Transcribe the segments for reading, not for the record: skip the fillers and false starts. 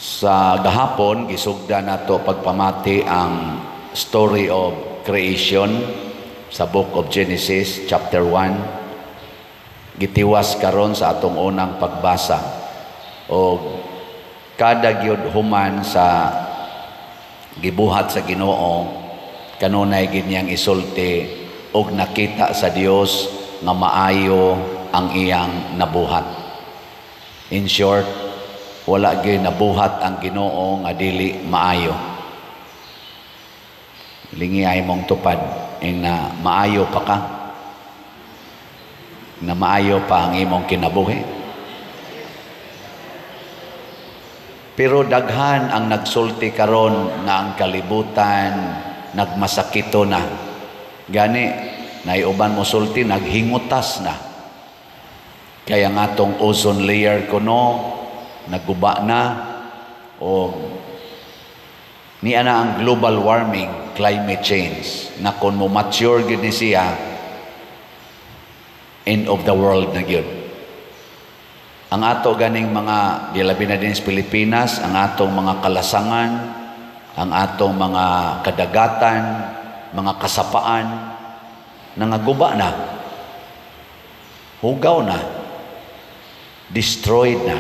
Sa gahapon, gisugda nato pagpamati ang story of creation sa Book of Genesis, chapter 1. Gitiwas karon sa atong unang pagbasa. O kada gyud human sa gibuhat sa Ginoo, kanunay gid niyang isulti og nakita sa Dios nga maayo ang iyang nabuhat. In short, wala gyud nabuhat ang Ginoo nga dili maayo. Lingi ay mong tupad na maayo pa ka, na maayo pa ang imong kinabuhi. Pero daghan ang nagsulti karon nga ang kalibutan nagmasakito na. Gani naiuban mo sulti naghingutas na. Kaya nga tong ozone layer kuno naguba na, o niya na ang global warming, climate change, na kung mo mature gid ni siya, end of the world na gyud. Ang ato ganing mga dilabi na din sa Pilipinas, ang atong mga kalasangan, ang atong mga kadagatan, mga kasapaan, nangaguba na, hugaw na, destroyed na.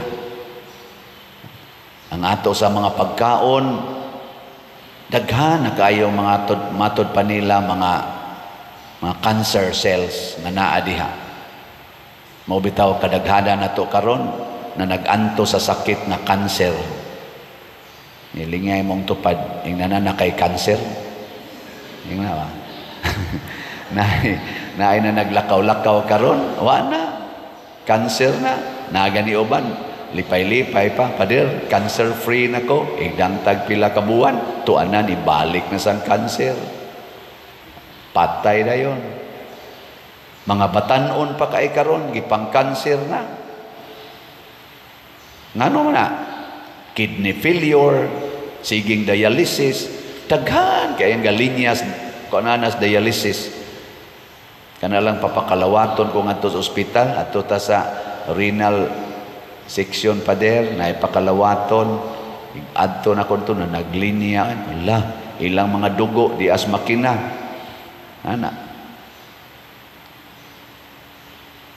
Ang ato sa mga pagkaon, daghan na kayo mga matod pa nila mga cancer cells na naa diha. Mao bitaw kadaghana nato karon na naganto sa sakit na cancer. Nilingay mong tupad ing nanana kay cancer. Ingna ba? na naglakaw-lakaw karon, wa na. Cancer na, nagani uban. Lipay-lipay pa, pader, cancer-free na ko, igdangtag pila ka buwan, tuanan, ibalik na sang cancer. Patay na yun. Mga batanon pa kay karon, gipang cancer na. Ngano na? Kidney failure, siging dialysis, daghan kayang galinyas, kuananas dialysis. Kanalang papakalawaton kung ato sa ospital, ato ta sa renal section pader, na ipakalawaton, adto na konto na naglinya, wala, ilang mga dugo, di as makina. Ana.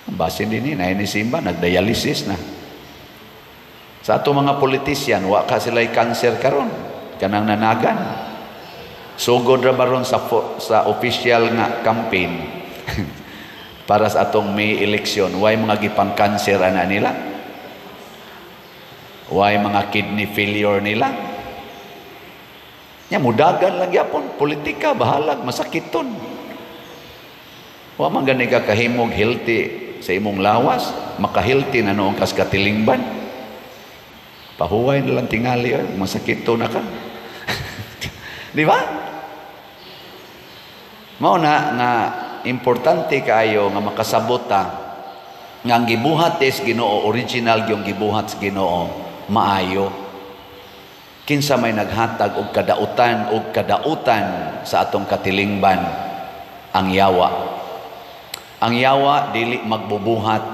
Ang basin din na inisimba, nagdialysis na. Sa ato mga politisyan, wa ka sila'y cancer karon, kanang nanagan. Sugod ra baron sa official nga campaign para sa atong May election, way mga gipang cancer ana nila. Way mga kidney failure nila. Nya mudagan lang yapon, politika bahalag masakiton. Wa man gani ka kahimog healthy sa imong lawas, maka-healthy na noong kas katilingban. Pahuway na lang tingali, masakito na ka. Di ba? Mao na nga importante kayo nga makasabot ta nga ang gibuhat is Ginoo, original yung gibuhat sa Ginoo, maayo. Kinsa may naghatag og kadautan sa atong katilingban, ang yawa. Ang yawa dili magbubuhat,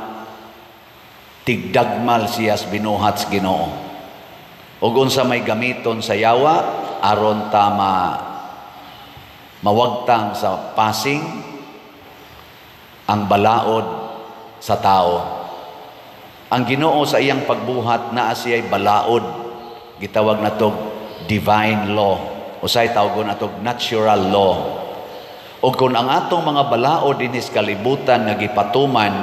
tigdagmal siya sa binuhat sa Ginoo. Ug unsa may gamiton sa yawa aron ta mawagtang sa passing ang balaod sa tao. Ang Ginoo sa iyang pagbuhat naa siya'y balaod, gitawag natog divine law, usay tawgon natog natural law. O kung ang atong mga balaod dinis kalibutan nga gipatuman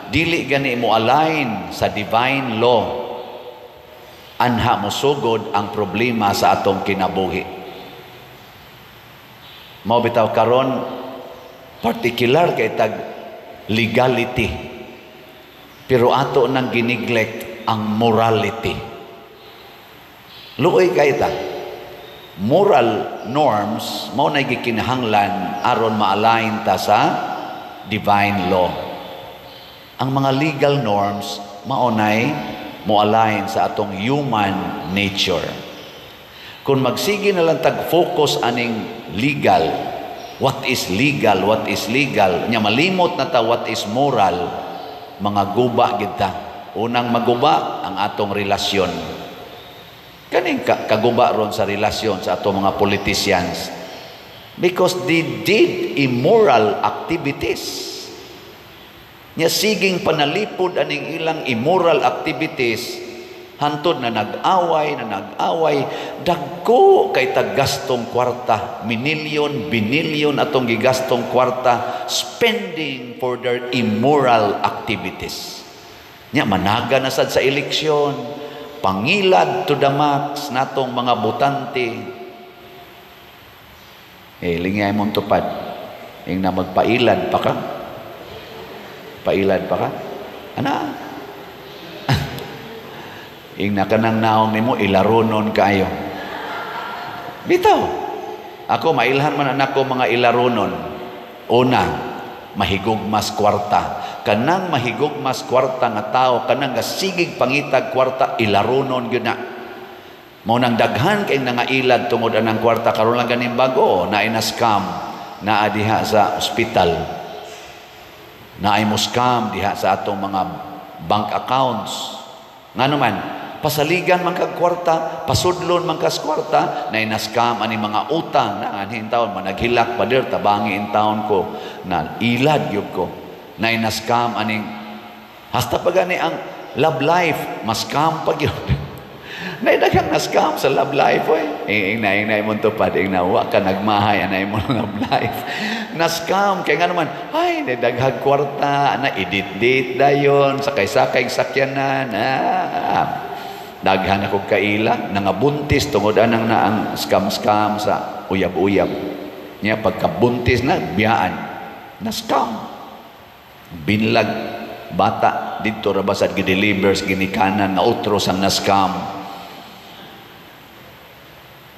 dili gani mo align sa divine law, anha mosugod ang problema sa atong kinabuhi. Mao bitaw karon particular kay tag legality, pero ato nang gineglect ang morality. Luoy kay ta. Moral norms mao na gikinahanglan aron ma-align ta sa divine law. Ang mga legal norms mao nay mo-align sa atong human nature. Kung magsige na lang tag-focus aning legal, what is legal, nya malimot na ta what is moral, mga guba gid ta. Unang maguba ang atong relasyon. kaning kaguba ron sa relasyon sa ato mga politicians because they did immoral activities. Nya siging panalipod aning ilang immoral activities, hantod na nag-away, dagko kay taggastong kwarta, minilyon, binilyon atong gigastong kwarta, spending for their immoral activities. Nya managa na sad sa eleksyon, pangilad to the max natong mga butante. Lingay mong tupad, yung na magpailad pa ka? Pailad pa ka? Ana? Ing nakanang naong nimo ilarunon kayo. Bitaw. Ako mailhan man anak ko mga ilarunon. Una, mahigugmas kwarta. Kanang mahigugmas kwarta nga tao, kanang gasigig pangitag kwarta, ilarunon gyud na. Mao nang daghan kay nangailad tungod anang kwarta karon lang ganing bago na ina-scam na diha sa ospital. Naay mo scam diha sa atong mga bank accounts. Ngano man, pasaligan man kag kwarta, pasudlon man kas kwarta, na ina-scam ani mga utang na anhin taon managhilak pader tabangi in taon ko na ilad gyud ko. Na ina-scam aning hasta pagani ang love life, mas-scam pag yun. Naidagang na-scam sa love life, Inay mo tupad, wa ka nagmahay, anay mo love life. Na-scam, kaya nga naman, naidaghag kwarta, edit-date dayon, sakay-sakay sakyanan, daghan ako kaila, nangabuntis, tungod anang na ang scam-scam sa uyab-uyab. Niya, pagkabuntis na, biyaan, na-scam. Binlag, bata, dito rabasad, gidelivers, ginikanan, na utros ang na-scam.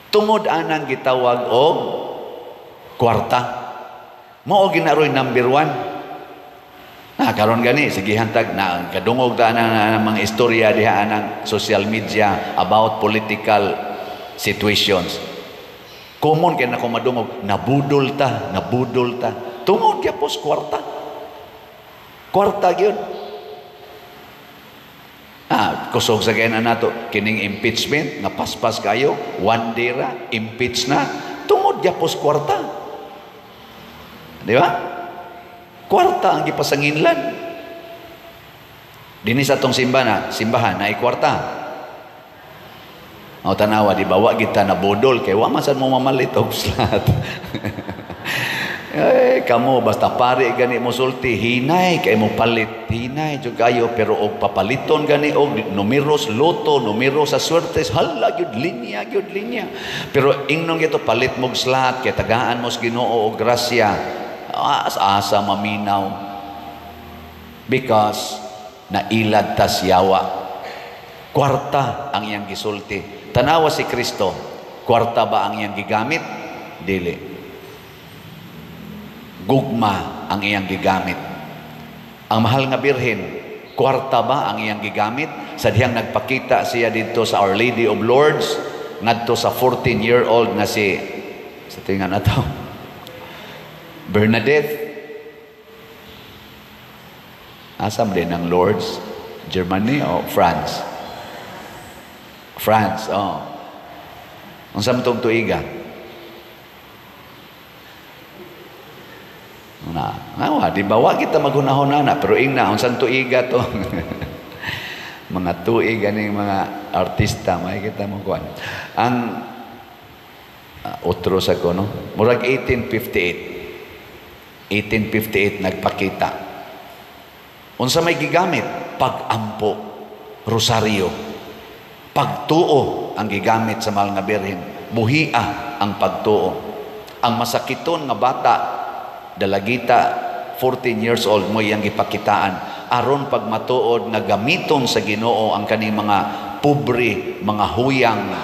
Tungod anang gitawag o kwarta. Mao ginaroy number 1. Karon gani sige hantag na kadungog ta ang mga istorya diha anang social media about political situations. Common kay nako madungog nabudol ta. Tungod gyapos kwarta. Kwarta gyud. Kusog sa kaya na nato, kining impeachment, nga paspas kayo, one day ra, impeach na, tungod yapos kwarta. Di ba? Kwarta ang gipasanginlan. Dini sa tong simbahan, na kwarta. O tanawa, di ba, wag kita na bodol, kay wamasan mo mamalit og slat. Kamu basta pare gani mo sulti hinay kay mo palit hinay jud kayo pero og papaliton gani og numeros loto numero sa swerte hala gyud linya pero ingnon gito palit mog slot kay tagaan mo sa Ginoo og grasya asa maminaw because nailad tas yawa kwarta ang iyang gisulti tanawa si Kristo kwarta ba ang iyang gigamit dili gugma ang iyang gigamit. Ang mahal nga birhen, kwarta ba ang iyang gigamit? Sa dihang nagpakita siya dito sa Our Lady of Lourdes, ngadto sa 14-year-old na sa tingnan na to, Bernadette. Asam din ang Lourdes? Germany o France? France, Ang samtong tuiga? Di ba wa kita maghunahon na pero ingna unsan tuiga to mga tuiga ning mga artista may kita mo kuan ang otro sa ko no murag 1858 nagpakita unsa may gigamit pag-ampo rosaryo pagtuo ang gigamit sa mahal nga birhen buhia ang pagtuo ang masakiton nga bata dalagita 14 years old mo iyang gipakitaan aron pag matuod nga gamiton sa Ginoo ang kaning mga pobre mga huyang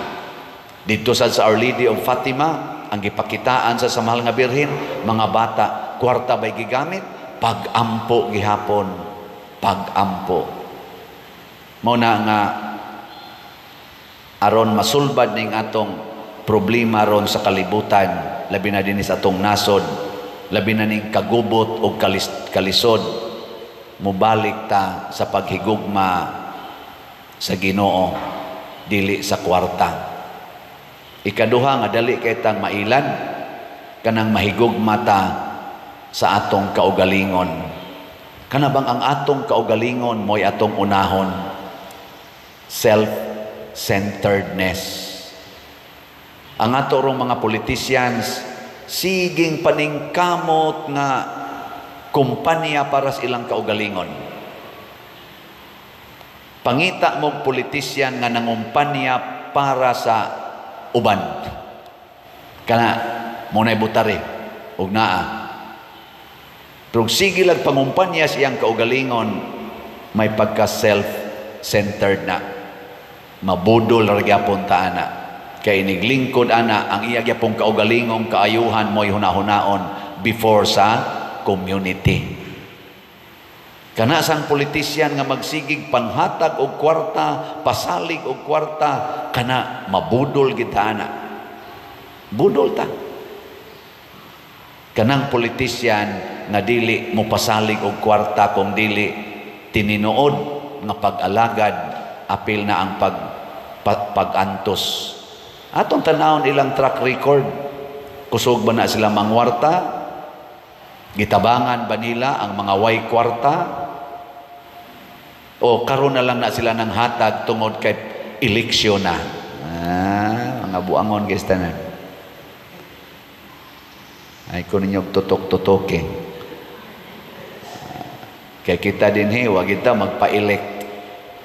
dito sa Our Lady of Fatima ang gipakitaan sa mahal nga birhen mga bata kwarta bay gigamit pag-ampo gihapon pag-ampo mao na nga aron masulbad ning atong problema ron sa kalibutan labi na dinhi sa atong nasod labi na ning kagubot o kalisod mubalik ta sa paghigugma sa Ginoo dili sa kwarta. Ikaduha nga dali kay tang mailan kanang mahigugma ta sa atong kaugalingon. Kana bang ang atong kaugalingon mo'y atong unahon? Self-centeredness. Ang ato rong mga politicians siging paningkamot nga kumpanya para sa ilang kaugalingon. Pangita mong politisyan nga nangumpanya para sa uban. Kana muna'y butari ug naa. Pero sige lang pangumpanya siyang kaugalingon, may pagka self-centered na. Mabudol ragyapon ta ana. Kay iniglingkod ana ang iya gyapong kaugalingong kaayuhan mo'y hunahunaon before sa community. Kana sang politisyan nga magsigig panghatag og kwarta, pasalig og kwarta, kana mabudol gid ana. Budol ta. Kanang politisyan nga dili mo pasalig og kwarta kung dili tininuod nga pag-alagad, apil na ang pag-antos. Atong tanawon ilang track record. Kusog ba na sila mangwarta? Gitabangan ba nila ang mga way kwarta? O karon na lang na sila ng hatag tungod kay eleksyon na? Mga buangon guys tanan. Ay ko ninyo tutok-tutoke. Kaya kita din wag kita magpa-elect.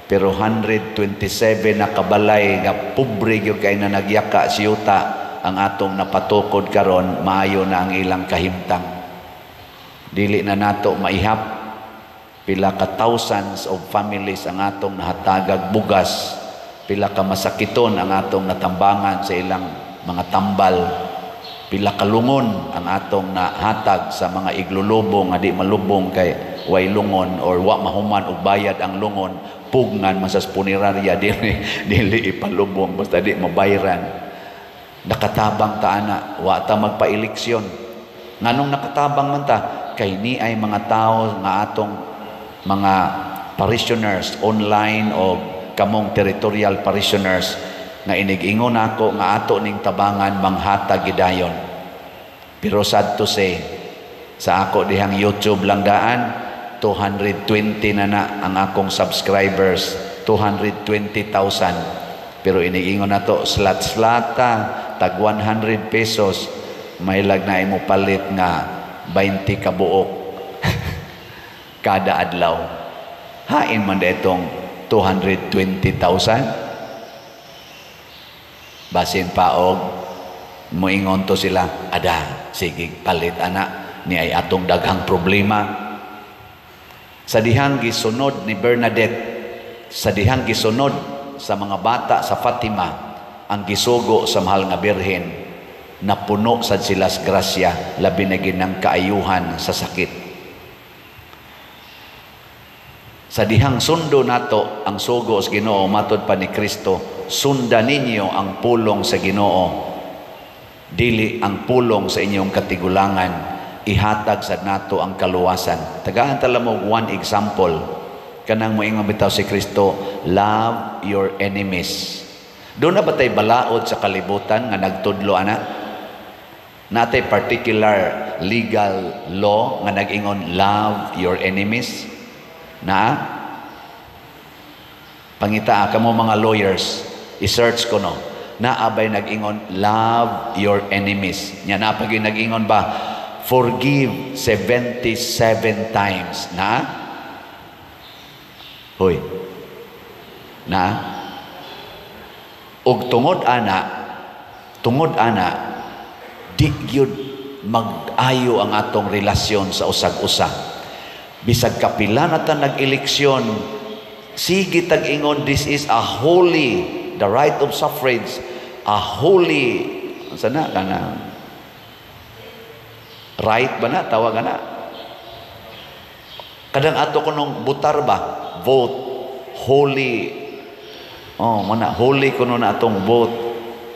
Pero 127 na kabalay nga pobre gyud kay na nagyaka siyuta ang atong napatukod karon, maayo na ang ilang kahimtang. Dili na nato maihap pila ka thousands of families ang atong nahatagag bugas, pila ka masakiton ang atong natambangan sa ilang mga tambal, pila ka lungon ang atong nahatag sa mga iglulubong nga di malubong kay way lungon or wa mahuman og bayad ang lungon, pugnan masas punerarya dili ipalubong basta di mabayran. Nakatabang ta ana, wa ta magpa-eleksyon. Nganong nakatabang man ta? Kay ni ay mga tao nga atong mga parishioners online o kamong territorial parishioners nga inig-ingon ako nga ato ning tabangan manghatag gidayon. Pero sad to say, sa ako dihang YouTube lang daan, 220 na ang akong subscribers, 220,000. Pero iniingon na to, slat-slata, tag 100 pesos, may lagnay mo palit nga 20 kabuok kada adlaw. Hain man itong 220,000. Basin paog, moingon to sila, ada, sige, palit anak, ni ay atong daghang problema. Sa dihang gisunod ni Bernadette, sa dihang gisunod sa mga bata sa Fatima, ang gisugo sa mahal nga birhen, napuno sad sila sa grasya, labi na ginang kaayuhan sa sakit. Sa dihang sundo nato ang sugo sa Ginoo, matod pa ni Kristo, sundan ninyo ang pulong sa Ginoo, dili ang pulong sa inyong katigulangan. Ihatag sa nato ang kaluwasan. Tagaan tala mo one example. Kanang moingon bitaw si Kristo, love your enemies. Doon na ba tayo balaod sa kalibutan nga nagtudlo ana? Natay particular legal law nga nag-ingon love your enemies? Na? Pangita ka mo mga lawyers, i-search ko no. Naabay nag-ingon love your enemies. Nya na pag nag-ingon ba forgive 77 times. Na? Hoy. Na? Og tungod ana, di gyud mag-ayo ang atong relasyon sa usag-usa. Bisag kapila na ta nag-eleksyon, sige tag-ingon, this is a holy, the right of suffrage, a holy, sana ka na, right ba na? Tawag na. Kadang ato ko nung butar ba? Vote. Holy. Oh, mana. Holy ko nung atong vote.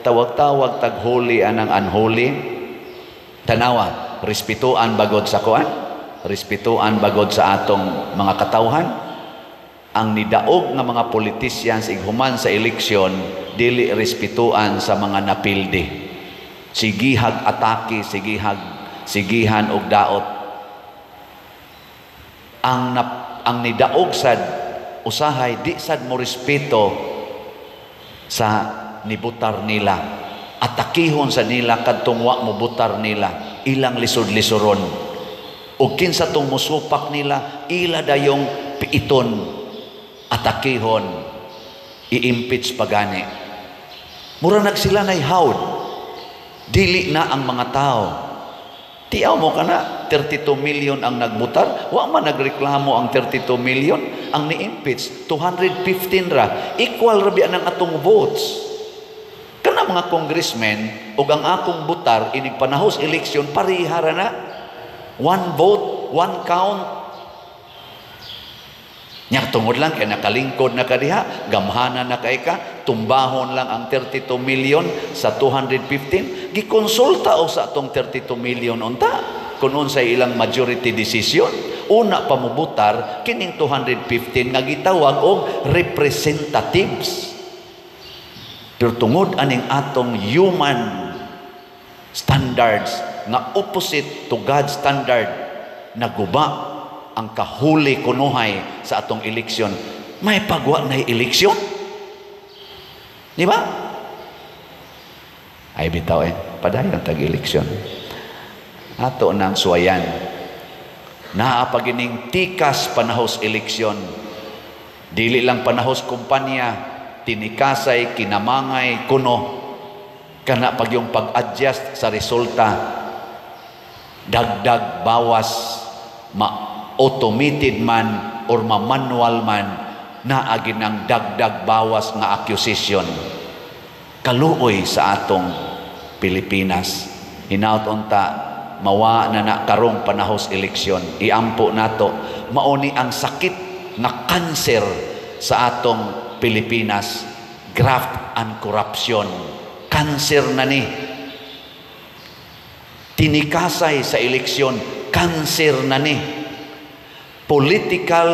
Tawag-tawag tag holy anang unholy. Tanawa. Respetuan bagod sa kuan. Respetuan bagod sa atong mga katawhan. ang nidaog nga mga politicians ighuman sa eleksyon dili respetuan sa mga napildi. Sigihag atake, sigihan og daot. Ang nidaog sad usahay di sad mo respeto sa nibutar nila. Atakihon sa nila kadtong wa mo butar nila, ilang lisod-lisoron. Ug kinsa tong musupak nila, ila dayong piiton, atakihon, i-impeach pagani. Mura nagsila nay hawd. Dili na ang mga tao. Tiyaw mo kana 32 million ang nagbutar, wa man nagreklamo ang 32 million, ang ni-impeach 215 ra, equal ra biya ng atong votes. Kana mga congressmen ug ang akong butar inig panahos eleksyon parihara na. One vote, one count. Nya tungod lang kay nakalingkod na kadiha, gamhana na kay ka, tumbahon lang ang 32 million sa 215. Gikonsulta o sa atong 32 million unta kung unsay ilang majority decision. Una pa mobutar kining 215 nga gitawag og representatives. Pero tungod aning atong human standards nga opposite to God's standard, naguba ang kahuli kunuhay sa atong eleksyon. May pagwa na eleksyon. Di ba? Ay bitaw padayon tag-eleksyon. Ato nang suwayan. Naapagining tikas panahos eleksyon. Dili lang panahos kumpanya, tinikasay, kinamangay, kuno. Kana pag yung pag-adjust sa resulta, dagdag, bawas, automated man or manual man, naagi ng dagdag, bawas nga accusation. Kaluoy sa atong Pilipinas. Hinaut unta, mawa na karong panahos eleksyon. Iampo nato, mauni ang sakit nga kanser sa atong Pilipinas, graft and corruption. Kanser na ni. Tinikasay sa eleksyon, kanser na ni. Political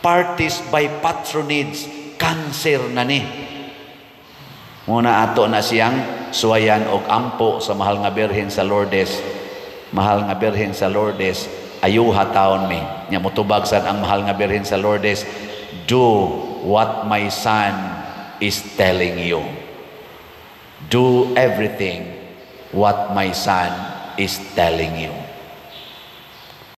parties by patronage, kanser na ni. Muna ato na siyang suwayan og ampo sa mahal nga Birhen sa Lourdes. Mahal nga Birhen sa Lourdes, ayuha taon mi. Nya motubag sad ang mahal nga Birhen sa Lourdes, do what my son is telling you. Do everything what my son is telling you.